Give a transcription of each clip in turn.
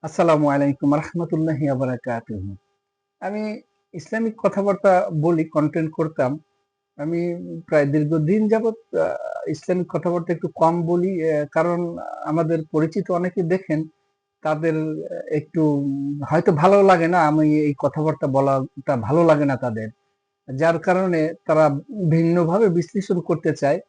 আসসালামু আলাইকুম রহমতুল্লাহি ওয়া বারাকাতুহু। আমি ইসলামিক কথাবার্তা বলি, কন্টেন্ট করতাম। আমি প্রায় দীর্ঘদিন যাবৎ ইসলামিক কথাবার্তা একটু কম বলি, কারণ আমাদের পরিচিত অনেকে দেখেন, তাদের একটু হয়তো ভালো লাগে না, আমি এই কথাবার্তা বলাটা ভালো লাগে না তাদের। যার কারণে তারা ভিন্নভাবে বিশ্লেষণ করতে চায়।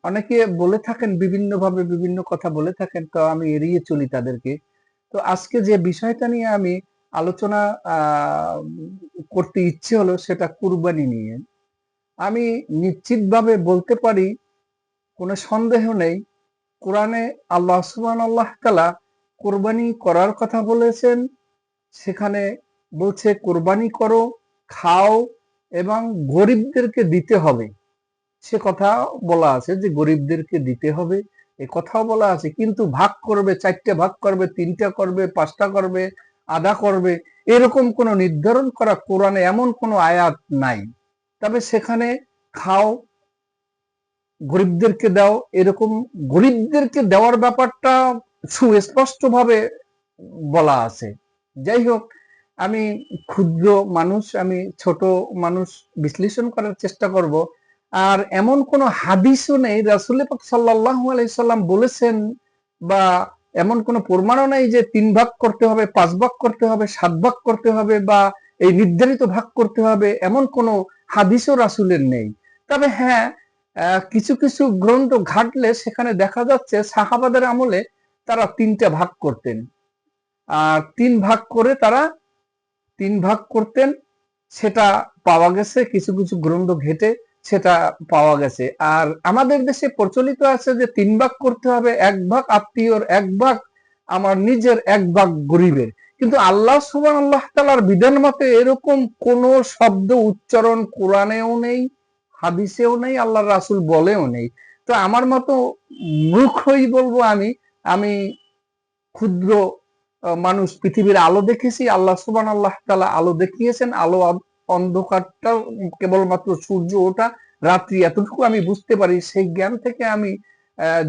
অনেকে বলে থাকেন বিভিন্নভাবে বিভিন্ন কথা বলে থাকেন, তো আমি এড়িয়ে চলি তাদেরকে। তো আজকে যে বিষয়টা নিয়ে আমি আলোচনা করতে ইচ্ছে হলো সেটা কুরবানি নিয়ে। আমি নিশ্চিতভাবে বলতে পারি, কোনো সন্দেহ নেই, কোরআনে আল্লাহ সুবহানাল্লাহ তাআলা কোরবানি করার কথা বলেছেন। সেখানে বলছে কোরবানি করো, খাও এবং গরিবদেরকে দিতে হবে। সে কথা বলা আছে যে গরিবদেরকে দিতে হবে, এ কথাও বলা আছে। কিন্তু ভাগ করবে, 4টে ভাগ করবে, 3টা করবে, 5টা করবে, আধা করবে, এরকম কোনো নির্ধারণ করা কোরআনে এমন কোনো আয়াত নাই। তবে সেখানে খাও, গরিবদেরকে দাও, এরকম গরিবদেরকে দেওয়ার ব্যাপারটা সুস্পষ্টভাবে বলা আছে। যাই হোক, আমি ক্ষুদ্র মানুষ, আমি ছোট মানুষ, বিশ্লেষণ করার চেষ্টা করব। আর এমন কোন হাদিসও নেই রাসূল পাক সাল্লাল্লাহু আলাইহি সাল্লাম বলেছেন, বা এমন কোন প্রমাণও নেই যে 3 ভাগ করতে হবে, 5 ভাগ করতে হবে, 7 ভাগ করতে হবে, বা এই নির্ধারিত ভাগ করতে হবে, এমন কোন হাদিসও রাসূলের নেই। তবে হ্যাঁ, কিছু কিছু গ্রন্থ ঘাটলে সেখানে দেখা যাচ্ছে সাহাবাদের আমলে তারা 3টা ভাগ করতেন। আর 3 ভাগ করে তারা 3 ভাগ করতেন, সেটা পাওয়া গেছে কিছু কিছু গ্রন্থ ঘেটে, সেটা পাওয়া গেছে। আর আমাদের দেশে প্রচলিত আছে যে 3 ভাগ করতে হবে, 1 ভাগ আত্মীয়র, 1 ভাগ আমার নিজের, 1 ভাগ গরিবের। কিন্তু আল্লাহ সুবহানাল্লাহ তাআলার বিধান মতে এরকম কোন শব্দ উচ্চারণ কোরআনেও নেই, হাদিসেও নেই, আল্লাহর রাসূল বলেও নেই। তো আমার মতো মূর্খই বলবো আমি। আমি ক্ষুদ্র মানুষ, পৃথিবীর আলো দেখেছি, আল্লাহ সুবহানাল্লাহ তাআলা আলো দেখিয়েছেন, আলো অন্ধকারটা কেবলমাত্র সূর্য ওঠা, রাত্রি, এতটুকু আমি বুঝতে পারি। সেই জ্ঞান থেকে আমি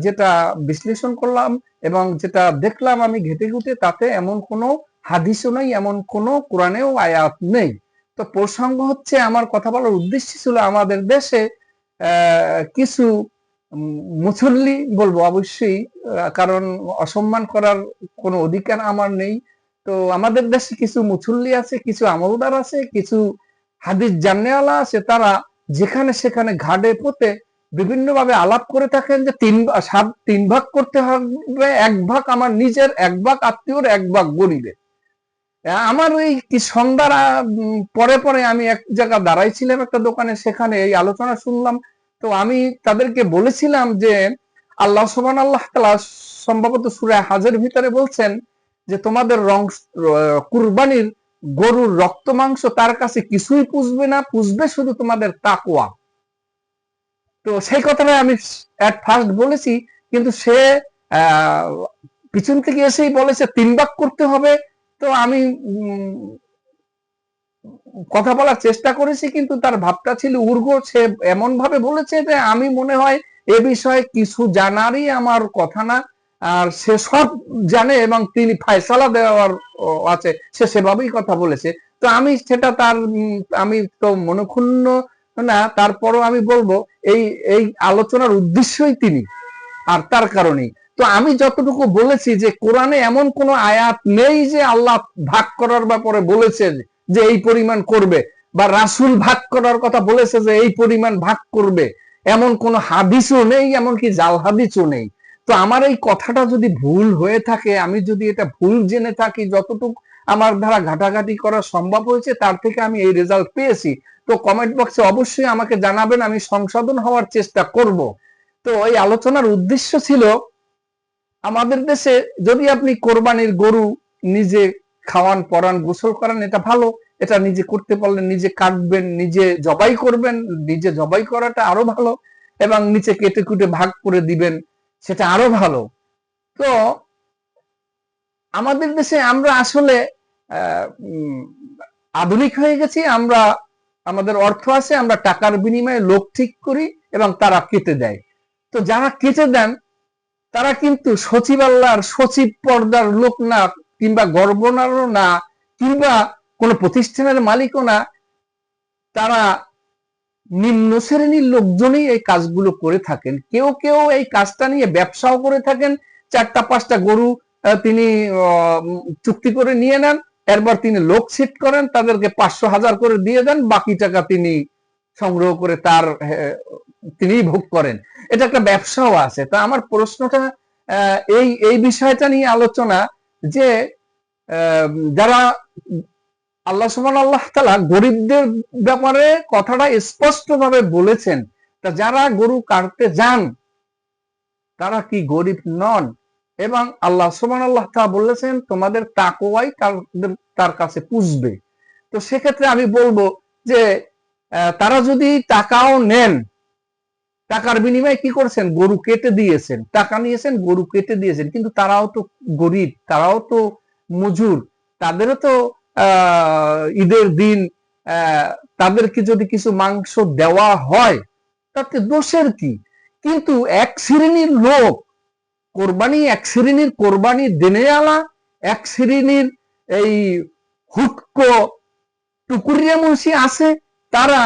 যেটা বিশ্লেষণ করলাম এবং যেটা দেখলাম আমি ঘেঁটে ঘুঁটে, তাতে এমন কোনো হাদিসও নেই, এমন কোনো কোরআনেও আয়াত নেই। তো প্রসঙ্গ হচ্ছে, আমার কথা বলার উদ্দেশ্য ছিল আমাদের দেশে কিছু মুসল্লি বলবো অবশ্যই, কারণ অসম্মান করার কোনো অধিকার আমার নেই। তো আমাদের দেশে কিছু মুসল্লি আছে, কিছু আমলদার আছে, কিছু হাদিস জানেওয়ালা আছে, তারা যেখানে সেখানে ঘাড়ে পোতে বিভিন্নভাবে আলাপ করে থাকেন যে 3 ভাগ করতে হবে, 1 ভাগ আমার নিজের, 1 ভাগ আত্মীয়র, 1 ভাগ গরিবের। আমার ওই কি সন্ধ্যার পরে পরে আমি এক জায়গা দাঁড়াইছিলাম একটা দোকানে, সেখানে এই আলোচনা শুনলাম। তো আমি তাদেরকে বলেছিলাম যে আল্লাহ সুবহানাল্লাহ তাআলা সম্ভবত সূরা হাজের ভিতরে বলছেন যে তোমাদের কুরবানির গরুর রক্ত মাংস তার কাছে কিছুই পুষবে না, পুষবে শুধু তোমাদের তাকওয়া। তো সেই কথাটা আমি এট ফার্স্ট বলেছি, কিন্তু সে আহ, পিছন থেকে এসেই বলেছে 3 ভাগ করতে হবে। তো আমি কথা বলার চেষ্টা করেছি, কিন্তু তার ভাবটা ছিল উর্গো। সে এমন ভাবে বলেছে যে আমি মনে হয় এ বিষয়ে কিছু জানারই আমার কথা না, আর সে সব জানে এবং তিনি ফায়সালা দেওয়ার আছে, সে সেভাবেই কথা বলেছে। তো আমি সেটা তার আমি তো মনক্ষুণ্ণ না, তারপরও আমি বলবো এই এই আলোচনার উদ্দেশ্যই তিনি, আর তার কারণেই। তো আমি যতটুকু বলেছি যে কোরআনে এমন কোন আয়াত নেই যে আল্লাহ ভাগ করার ব্যাপারে বলেছে যে এই পরিমাণ করবে, বা রাসূল ভাগ করার কথা বলেছে যে এই পরিমাণ ভাগ করবে, এমন কোন হাদিসও নেই, এমনকি জাল হাদিসও নেই। তো আমার এই কথাটা যদি ভুল হয়ে থাকে, আমি যদি এটা ভুল জেনে থাকি, যতটুকু আমার দ্বারা ঘাটাঘাটি করা সম্ভব হয়েছে তার থেকে আমি এই রেজাল্ট পেয়েছি, তো কমেন্ট বক্সে অবশ্যই আমাকে জানাবেন, আমি সংশোধন হওয়ার চেষ্টা করব। তো এই আলোচনার উদ্দেশ্য ছিল, আমাদের দেশে যদি আপনি কোরবানির গরু নিজে খাওয়ান, পরান, গোসল করান, এটা ভালো। এটা নিজে করতে পারলে নিজে কাটবেন, নিজে জবাই করবেন, নিজে জবাই করাটা আরো ভালো, এবং নিচে কেটে কুটে ভাগ করে দিবেন, সেটা আরো ভালো। তো আমাদের দেশে আমরা আসলে আধুনিক হয়ে গেছি। আমরা, আমাদের অর্থ আছে, আমরা টাকার বিনিময়ে লোক ঠিক করি এবং তারা কেটে দেয়। তো যারা কেটে দেন তারা কিন্তু সচিব আল্লাহর সচিব পর্দার লোক না, কিংবা গভর্নরও না, কিংবা কোনো প্রতিষ্ঠানের মালিকও না। তারা নিম্ন শ্রেণীর লোকজনই এই কাজগুলো করে থাকেন। কেউ কেউ এই কাজটা নিয়ে ব্যবসাও করে থাকেন। 4টা-5টা গরু তিনি চুক্তি করে নিয়ে নেন, এরপর তিনি লোক সিট করেন, তাদেরকে 500,000 করে দিয়ে দেন, বাকি টাকা তিনি সংগ্রহ করে তিনি ভোগ করেন। এটা একটা ব্যবসাও আছে। তা আমার প্রশ্নটা এই বিষয়টা নিয়ে আলোচনা, যে যারা আল্লাহ সুবহানাহু ওয়া তাআলা গরিবদের ব্যাপারে কথাটা স্পষ্ট ভাবে বলেছেন, তা যারা গরু কাটতে যান তারা কি গরিব নন? এবং আল্লাহ সুবহানাহু ওয়া তাআলা বলেছেন তোমাদের তাকওয়াই তার কাছে পুষবে। তো সেক্ষেত্রে আমি বলবো যে তারা যদি টাকাও নেন, টাকার বিনিময়ে কি করছেন? গরু কেটে দিয়েছেন, টাকা নিয়েছেন, গরু কেটে দিয়েছেন, কিন্তু তারাও তো গরিব, তারাও তো মজুর, তাদেরও তো ঈদের দিন তাদেরকে যদি কিছু মাংস দেওয়া হয় তাতে দোষের কি? কিন্তু এক শ্রেণীর লোক কোরবানি, এক শ্রেণীর কোরবানি দেনেওয়ালা, এক শ্রেণীর এই হুটকো টুকুরিয়া মুন্সি আছে, তারা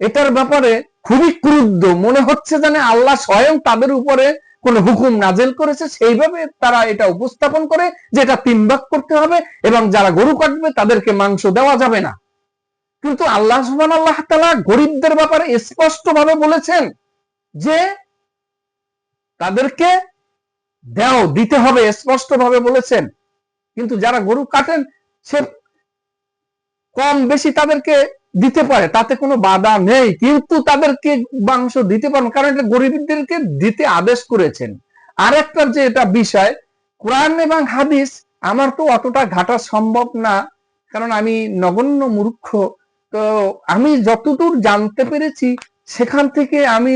এটার ব্যাপারে খুবই ক্রুদ্ধ। মনে হচ্ছে যেন আল্লাহ স্বয়ং তাদের উপরে কোন হুকুম নাজেল করেছে, সেইভাবে তারা এটা উপস্থাপন করে যে এটা 3 ভাগ করতে হবে এবং যারা গরু কাটবে তাদেরকে মাংস দেওয়া যাবে না। কিন্তু আল্লাহ সুবহানাহু ওয়া তাআলা গরিবদের ব্যাপারে স্পষ্ট ভাবে বলেছেন যে তাদেরকে দিতে হবে, স্পষ্ট ভাবে বলেছেন। কিন্তু যারা গরু কাটেন সে কম বেশি তাদেরকে দিতে পারে, তাতে কোনো বাধা নেই, কিন্তু তাদেরকে মাংস দিতে পারবেন, কারণ এটা গরিবদেরকে দিতে আদেশ করেছেন। আর একটা যে এটা বিষয়, কোরআন এবং হাদিস আমার তো অতটা ঘাটা সম্ভব না, কারণ আমি নগণ্য মূর্খ। তো আমি যতদূর জানতে পেরেছি সেখান থেকে আমি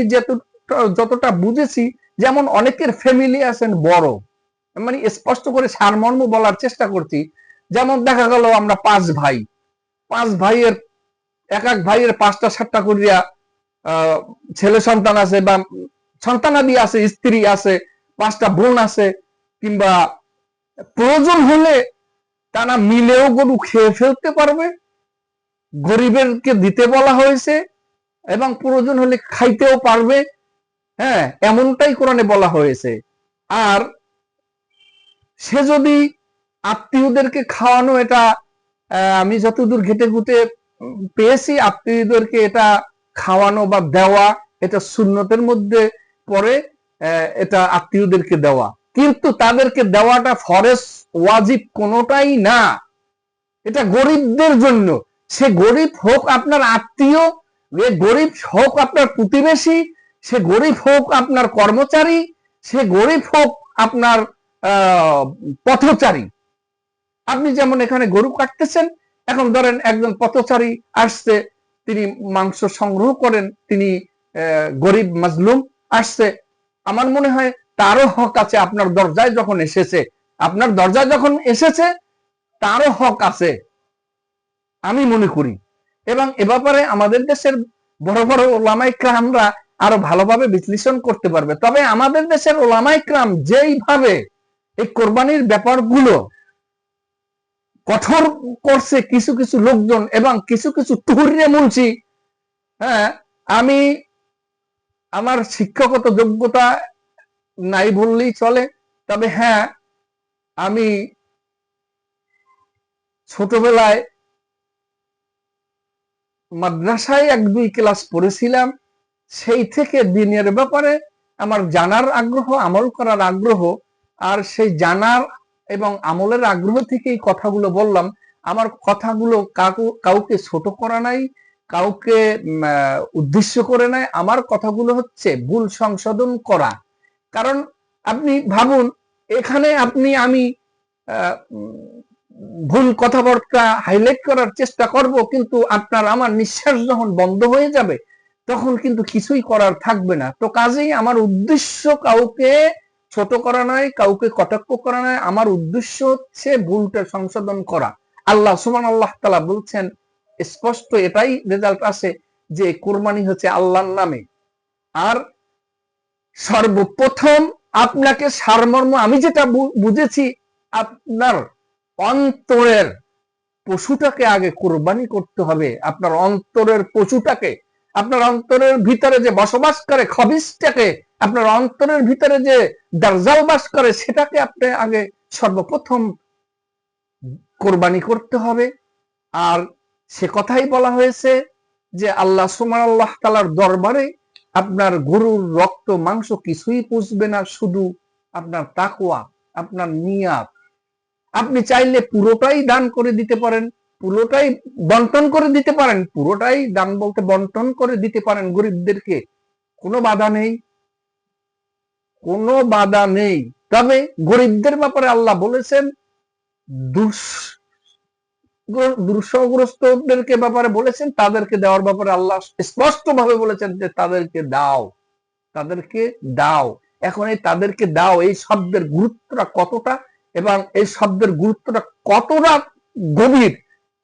যতটা বুঝেছি, যেমন অনেকের ফ্যামিলি আছেন বড়, মানে স্পষ্ট করে সারমর্ম বলার চেষ্টা করছি। যেমন দেখা গেল আমরা 5 ভাই, 5 ভাইয়ের এক এক ভাইয়ের 5টা-7টা করিয়া ছেলে সন্তান আছে, বা সন্তানাদি আছে, স্ত্রী আছে, 5টা বোন আছে, কিংবা প্রয়োজন হলে তারা মিলেও গরু খেয়ে ফেলতে পারবে। গরিবেরকে দিতে বলা হয়েছে এবং প্রয়োজন হলে খাইতেও পারবে। হ্যাঁ, এমনটাই কোরআনে বলা হয়েছে। আর সে যদি আত্মীয়দেরকে খাওয়ানো, এটা আমি যতদূর ঘেটে ঘুটে পেয়েছি, আত্মীয়দেরকে এটা খাওয়ানো বা দেওয়া এটা সুন্নতের মধ্যে পড়ে, এটা আত্মীয়দেরকে দেওয়া, কিন্তু তাদেরকে দেওয়াটা ফরজ ওয়াজিব কোনোটাই না। এটা গরিবদের জন্য। সে গরিব হোক আপনার আত্মীয়, গরিব হোক আপনার প্রতিবেশী, সে গরিব হোক আপনার কর্মচারী, সে গরিব হোক আপনার পথচারী। আপনি যেমন এখানে গরু কাটতেছেন, এখন ধরেন একজন পথচারী আসছে, তিনি মাংস সংগ্রহ করেন, তিনি গরিব মাজলুম আসছে, আমার মনে হয় তারও হক আছে আপনার দরজায় যখন এসেছে, আপনার দরজায় যখন এসেছে তারও হক আছে আমি মনে করি। এবং এ ব্যাপারে আমাদের দেশের বড় বড় ওলামায়ে কেরামরা আরো ভালোভাবে বিশ্লেষণ করতে পারবে। তবে আমাদের দেশের ওলামায়ে কেরাম যেইভাবে এই কোরবানির ব্যাপারগুলো কঠোর করছে কিছু কিছু লোকজন এবং কিছু কিছু টুহুরিয়া মুন্সি, হ্যাঁ, আমি আমার শিক্ষাগত যোগ্যতা নাই বললেই চলে, তবে হ্যাঁ, আমি ছোটবেলায় মাদ্রাসায় 1-2 ক্লাস পড়েছিলাম, সেই থেকে দিনের ব্যাপারে আমার জানার আগ্রহ, আমল করার আগ্রহ, আর সেই জানার এবং আমলের আগ্রহ থেকেই কথাগুলো বললাম। আমার কথাগুলো কাউকে ছোট করা নাই, কাউকে উদ্দেশ্য করে নাই। আমার কথাগুলো হচ্ছে ভুল সংশোধন করা। কারণ আপনি ভাবুন, এখানে আমি ভুল কথাবার্তা হাইলাইট করার চেষ্টা করব, কিন্তু আপনার আমার নিঃশ্বাস যখন বন্ধ হয়ে যাবে তখন কিন্তু কিছুই করার থাকবে না। তো কাজেই আমার উদ্দেশ্য কাউকে ছোট করা নয়, কাউকে কটাক্ষ করা নয়, আমার উদ্দেশ্য হচ্ছে ভুলটা সংশোধন করা। আল্লাহ সুবহানাহু ওয়া তাআলা বলছেন স্পষ্ট, এটাই রেজাল্ট আছে যে কোরবানি হচ্ছে আল্লাহর নামে। আর সর্বপ্রথম আপনাকে সারমর্ম আমি যেটা বুঝেছি, আপনার অন্তরের পশুটাকে আগে কোরবানি করতে হবে। আপনার অন্তরের পশুটাকে, আপনার অন্তরের ভিতরে যে বসবাস করে খবিসটাকে, আপনার অন্তরের ভিতরে যে দার্জাল বাস করে, সেটাকে আপনি আগে সর্বপ্রথম কোরবানি করতে হবে। আর সে কথাই বলা হয়েছে যে আল্লাহ সুবহানাহু আল্লাহ তাআলার দরবারে আপনার গরুর রক্ত মাংস কিছুই পুষবে না, শুধু আপনার তাকওয়া, আপনার নিয়াত। আপনি চাইলে পুরোটাই দান করে দিতে পারেন, পুরোটাই বন্টন করে দিতে পারেন, পুরোটাই দান বলতে বন্টন করে দিতে পারেন গরিবদেরকে, কোনো বাধা নেই, কোনো বাধা নেই। তবে গরিবদের ব্যাপারে আল্লাহ বলেছেন, দুর্শগ্রস্তদেরকে ব্যাপারে বলেছেন, তাদেরকে দেওয়ার ব্যাপারে আল্লাহ স্পষ্ট ভাবে বলেছেন যে তাদেরকে দাও, তাদেরকে দাও। এখন এই তাদেরকে দাও এই শব্দের গুরুত্বটা কতটা এবং এই শব্দের গুরুত্বটা কতটা গভীর,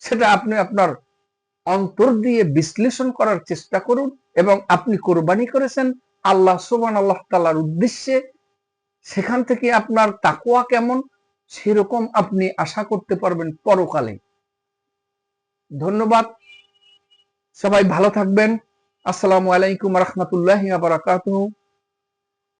সেটা আপনি আপনার অন্তর দিয়ে বিশ্লেষণ করার চেষ্টা করুন। এবং আপনি কোরবানি করেছেন আল্লাহ সুবহানাহু ওয়া তাআলার উদ্দেশ্যে, সেখান থেকে আপনার তাকওয়া কেমন সেরকম আপনি আশা করতে পারবেন পরকালে। ধন্যবাদ, সবাই ভালো থাকবেন। আসসালামু আলাইকুম ওয়া রাহমাতুল্লাহি ওয়া বারাকাতুহু।